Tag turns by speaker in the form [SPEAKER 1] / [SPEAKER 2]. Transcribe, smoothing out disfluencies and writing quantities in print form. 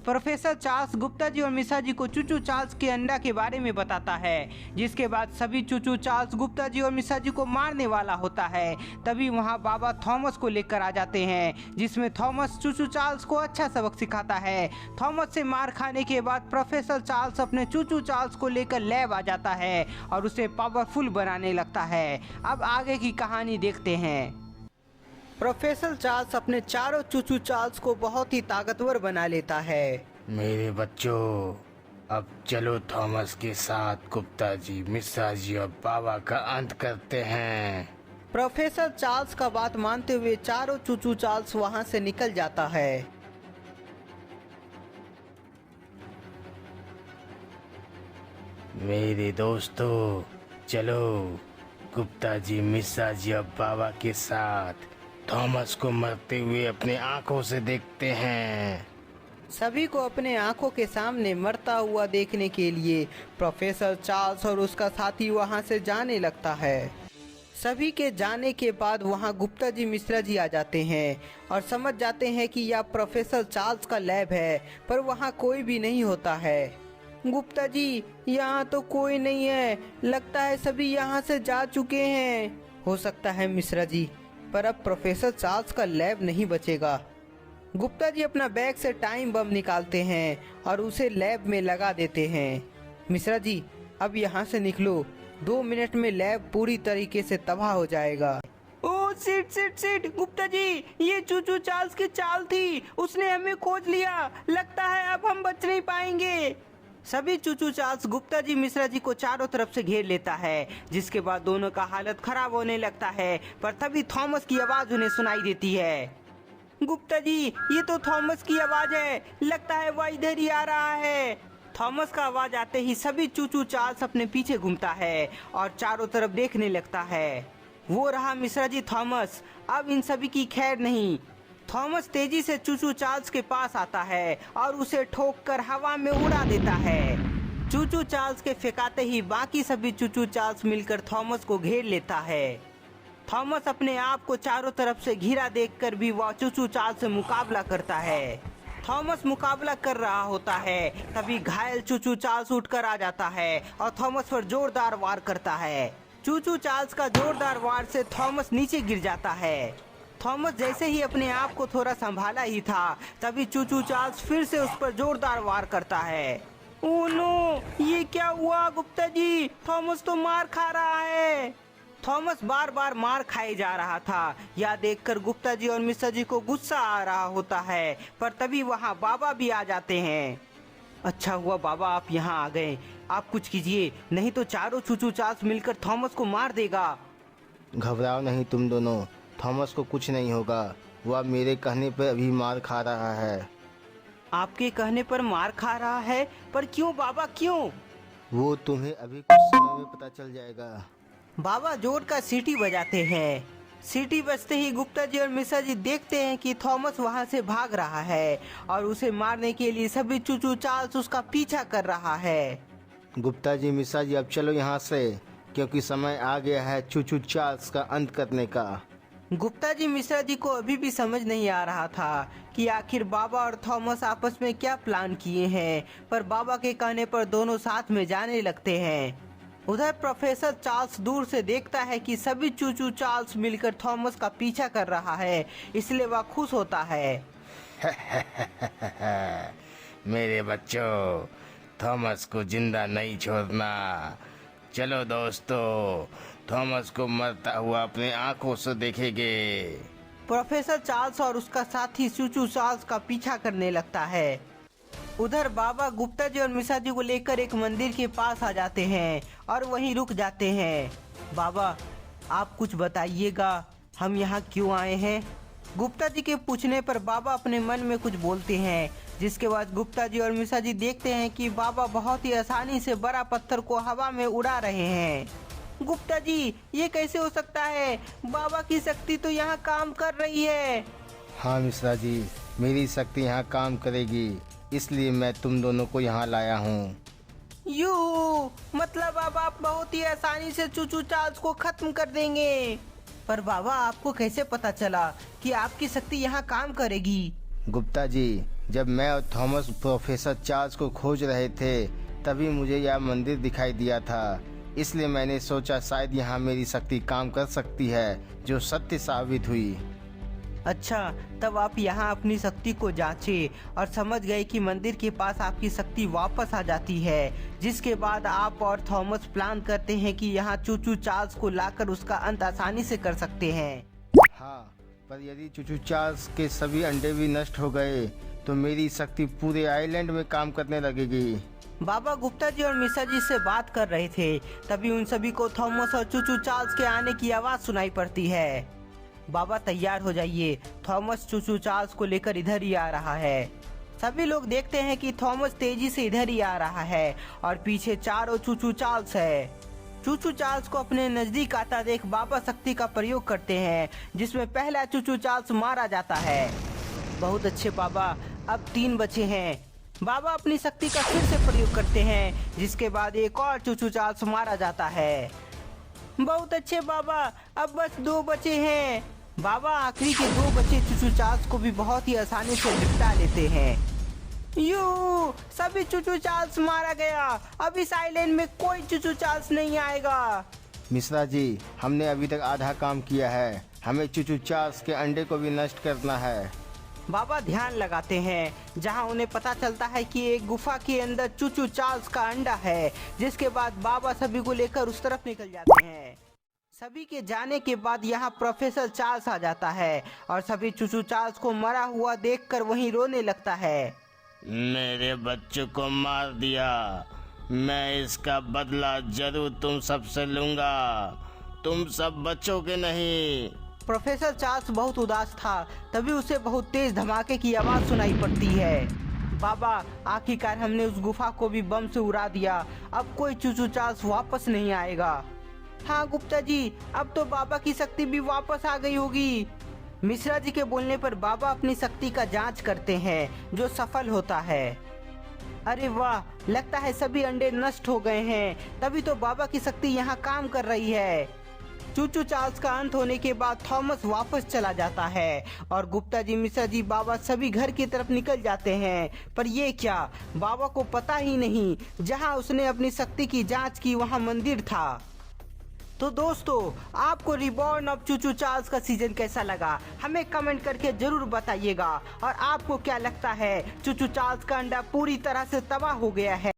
[SPEAKER 1] Professor Charles Gupta ji और मिश्रा जी को चूचू Charles के अंडा के बारे में बताता है, जिसके बाद सभी चूचू चार्ल्स गुप्ता जी और मिश्रा जी को मारने वाला होता है। तभी वहां बाबा थॉमस को लेकर आ जाते हैं, जिसमें थॉमस चूचू चार्ल्स को अच्छा सबक सिखाता है। थॉमस से मार खाने के बाद प्रोफेसर चार्ल्स अपने चूचू चार्ल्स को लेकर लैब आ जाता है और उसे पावरफुल बनाने लगता है। अब आगे की कहानी देखते हैं। प्रोफेसर चार्ल्स अपने चारों चूचू चार्ल्स को बहुत ही ताकतवर बना लेता है।
[SPEAKER 2] मेरे बच्चों, अब चलो थॉमस के साथ गुप्ता जी, मिश्रा जी और बाबा का अंत करते हैं।
[SPEAKER 1] प्रोफेसर चार्ल्स का बात मानते हुए चारों चूचू चार्ल्स वहां से निकल जाता है।
[SPEAKER 2] मेरे दोस्तों, चलो गुप्ता जी, मिश्रा जी और बाबा के साथ थॉमस को मरते हुए अपने आंखों से देखते हैं।
[SPEAKER 1] सभी को अपने आंखों के सामने मरता हुआ देखने के लिए प्रोफेसर चार्ल्स और उसका साथी वहां से जाने लगता है। सभी के जाने के बाद वहां गुप्ता जी मिश्रा जी आ जाते हैं और समझ जाते हैं कि यह प्रोफेसर चार्ल्स का लैब है, पर वहां कोई भी नहीं होता है। गुप्ता जी, यहाँ तो कोई नहीं है, लगता है सभी यहाँ से जा चुके हैं। हो सकता है मिश्रा जी, पर अब प्रोफेसर चार्ल्स का लैब नहीं बचेगा। गुप्ता जी अपना बैग से टाइम बम निकालते हैं और उसे लैब में लगा देते हैं। मिश्रा जी, अब यहाँ से निकलो, 2 मिनट में लैब पूरी तरीके से तबाह हो जाएगा। ओ sit sit sit, Gupta ji, ये चूचू चार्ल्स की चाल थी, उसने हमें खोज लिया, लगता है अब हम बच नहीं पाएंगे। सभी चूचू चार्ल्स गुप्ता जी मिश्रा जी को चारों तरफ से घेर लेता है, जिसके बाद दोनों का हालत खराब होने लगता है। पर तभी थॉमस की आवाज उन्हें सुनाई देती है। गुप्ता जी, ये तो थॉमस की आवाज है, लगता है वह इधर ही आ रहा है। थॉमस का आवाज आते ही सभी चूचू चार्ल्स अपने पीछे घूमता है और चारों तरफ देखने लगता है। वो रहा मिश्रा जी थॉमस, अब इन सभी की खैर नहीं। थॉमस तेजी से चूचू चार्ल्स के पास आता है और उसे ठोककर हवा में उड़ा देता है। चूचू चार्ल्स के फेंकाते ही बाकी सभी चूचू चार्ल्स मिलकर थॉमस को घेर लेता है। थॉमस अपने आप को चारों तरफ से घिरा देखकर भी वह चूचू चार्ल्स से मुकाबला करता है। थॉमस मुकाबला कर रहा होता है, तभी घायल चूचू चार्ल्स उठकर आ जाता है और थॉमस पर जोरदार वार करता है। चूचू चार्ल्स का जोरदार वार से थॉमस नीचे गिर जाता है। थॉमस जैसे ही अपने आप को थोड़ा संभाला ही था, तभी चूचू चार्ल्स फिर से उस पर जोरदार वार करता है। ओह नो, ये क्या हुआ गुप्ता जी, थॉमस तो मार खा रहा है। थॉमस बार बार मार खाए जा रहा था। यह देखकर गुप्ता जी और मिश्रा जी को गुस्सा आ रहा होता है, पर तभी वहाँ बाबा भी आ जाते हैं। अच्छा हुआ बाबा आप यहाँ आ गए, आप कुछ कीजिए, नहीं तो चारों चूचू चार्ल्स मिलकर थॉमस को मार देगा।
[SPEAKER 2] घबराओ नहीं तुम दोनों, थॉमस को कुछ नहीं होगा, वह मेरे कहने पर अभी मार खा रहा है।
[SPEAKER 1] आपके कहने पर मार खा रहा है, पर क्यों बाबा, क्यों?
[SPEAKER 2] वो तुम्हें अभी कुछ समय में पता चल जाएगा।
[SPEAKER 1] बाबा जोर का सीटी बजाते हैं। सीटी बजते ही गुप्ता जी और मिश्रा जी देखते हैं कि थॉमस वहां से भाग रहा है और उसे मारने के लिए सभी चूचू चार्ल्स उसका पीछा कर रहा है।
[SPEAKER 2] गुप्ता जी, मिश्रा जी, अब चलो यहाँ से, क्योंकि समय आ गया है चूचू चार्ल्स का अंत करने का।
[SPEAKER 1] गुप्ता जी मिश्रा जी को अभी भी समझ नहीं आ रहा था कि आखिर बाबा और थॉमस आपस में क्या प्लान किए हैं, पर बाबा के कहने पर दोनों साथ में जाने लगते हैं। उधर प्रोफेसर चार्ल्स दूर से देखता है कि सभी चूचू चार्ल्स मिलकर थॉमस का पीछा कर रहा है, इसलिए वह खुश होता है।
[SPEAKER 2] मेरे बच्चों, थॉमस को जिंदा नहीं छोड़ना। चलो दोस्तों, थॉमस को मरता हुआ अपने आंखों से देखेंगे।
[SPEAKER 1] प्रोफेसर चार्ल्स और उसका साथी चूचू चार्ल्स का पीछा करने लगता है। उधर बाबा गुप्ता जी और मिश्रा जी को लेकर एक मंदिर के पास आ जाते हैं और वहीं रुक जाते हैं। बाबा, आप कुछ बताइएगा, हम यहाँ क्यों आए हैं? गुप्ता जी के पूछने पर बाबा अपने मन में कुछ बोलते हैं, जिसके बाद गुप्ता जी और मिश्रा जी देखते हैं कि बाबा बहुत ही आसानी से बड़ा पत्थर को हवा में उड़ा रहे हैं। गुप्ता जी, ये कैसे हो सकता है? बाबा की शक्ति तो यहाँ काम कर रही है।
[SPEAKER 2] हाँ मिश्रा जी, मेरी शक्ति यहाँ काम करेगी, इसलिए मैं तुम दोनों को यहाँ लाया हूँ।
[SPEAKER 1] यू मतलब अब आप बहुत ही आसानी से चूचू चार्ल्स को खत्म कर देंगे। पर बाबा, आपको कैसे पता चला कि आपकी शक्ति यहाँ काम करेगी?
[SPEAKER 2] गुप्ता जी, जब मैं और थॉमस प्रोफेसर चार्ल्स को खोज रहे थे तभी मुझे यह मंदिर दिखाई दिया था। इसलिए मैंने सोचा शायद यहाँ मेरी शक्ति काम कर सकती है, जो सत्य साबित हुई।
[SPEAKER 1] अच्छा, तब आप यहाँ अपनी शक्ति को जांचे और समझ गए कि मंदिर के पास आपकी शक्ति वापस आ जाती है, जिसके बाद आप और थॉमस प्लान करते हैं कि यहाँ चूचू चार्ल्स को लाकर उसका अंत आसानी से कर सकते हैं।
[SPEAKER 2] हाँ, पर यदि चूचू चार्ल्स के सभी अंडे भी नष्ट हो गए तो मेरी शक्ति पूरे आइलैंड में काम करने लगेगी।
[SPEAKER 1] बाबा गुप्ता जी और मिश्रा जी से बात कर रहे थे, तभी उन सभी को थॉमस और चूचू चार्ल्स के आने की आवाज सुनाई पड़ती है। बाबा तैयार हो जाइए, थॉमस चूचू चार्ल्स को लेकर इधर ही आ रहा है। सभी लोग देखते हैं कि थॉमस तेजी से इधर ही आ रहा है और पीछे चारों चूचू चार्ल्स है। चूचू चार्ल्स को अपने नजदीक आता देख बाबा शक्ति का प्रयोग करते हैं, जिसमें पहला चूचू चार्ल्स मारा जाता है। बहुत अच्छे बाबा, अब 3 बचे हैं। बाबा अपनी शक्ति का फिर से प्रयोग करते हैं, जिसके बाद एक और चूचू चार्ल्स मारा जाता है। बहुत अच्छे बाबा, अब बस 2 बचे हैं। बाबा आखिरी के 2 बचे चूचू चार्ल्स को भी बहुत ही आसानी से निपटा लेते हैं। यू, सभी चूचू चार्ल्स मारा गया। अब इस आइलैंड में कोई चूचू चार्ल्स नहीं आएगा।
[SPEAKER 2] मिश्रा जी, हमने अभी तक आधा काम किया है। हमें चूचू चार्ल्स के अंडे को भी नष्ट करना है।
[SPEAKER 1] बाबा ध्यान लगाते हैं, जहां उन्हें पता चलता है कि एक गुफा के अंदर चूचू चार्ल्स का अंडा है, जिसके बाद बाबा सभी को लेकर उस तरफ निकल जाते हैं। सभी के जाने के बाद यहाँ प्रोफेसर चार्ल्स आ जाता है और सभी चूचू चार्ल्स को मरा हुआ देखकर वहीं रोने लगता है।
[SPEAKER 2] मेरे बच्चों को मार दिया, मैं इसका बदला जरूर तुम सबसे लूंगा। तुम सब बच्चोगे नहीं।
[SPEAKER 1] प्रोफेसर चार्ल्स बहुत उदास था, तभी उसे बहुत तेज धमाके की आवाज सुनाई पड़ती है। बाबा, आखिरकार हमने उस गुफा को भी बम से उड़ा दिया। अब कोई चूचू चार्ल्स वापस नहीं आएगा। हाँ गुप्ता जी, अब तो बाबा की शक्ति भी वापस आ गई होगी। मिश्रा जी के बोलने पर बाबा अपनी शक्ति का जांच करते हैं, जो सफल होता है। अरे वाह, लगता है सभी अंडे नष्ट हो गए हैं, तभी तो बाबा की शक्ति यहाँ काम कर रही है। चूचू चार्ल्स का अंत होने के बाद थॉमस वापस चला जाता है और गुप्ता जी, मिश्रा जी, बाबा सभी घर की तरफ निकल जाते हैं। पर ये क्या, बाबा को पता ही नहीं, जहां उसने अपनी शक्ति की जांच की वहां मंदिर था। तो दोस्तों, आपको रिबॉर्न ऑफ चूचू चार्ल्स का सीजन कैसा लगा, हमें कमेंट करके जरूर बताइएगा। और आपको क्या लगता है, चूचू चार्ल्स का अंडा पूरी तरह से तबाह हो गया है?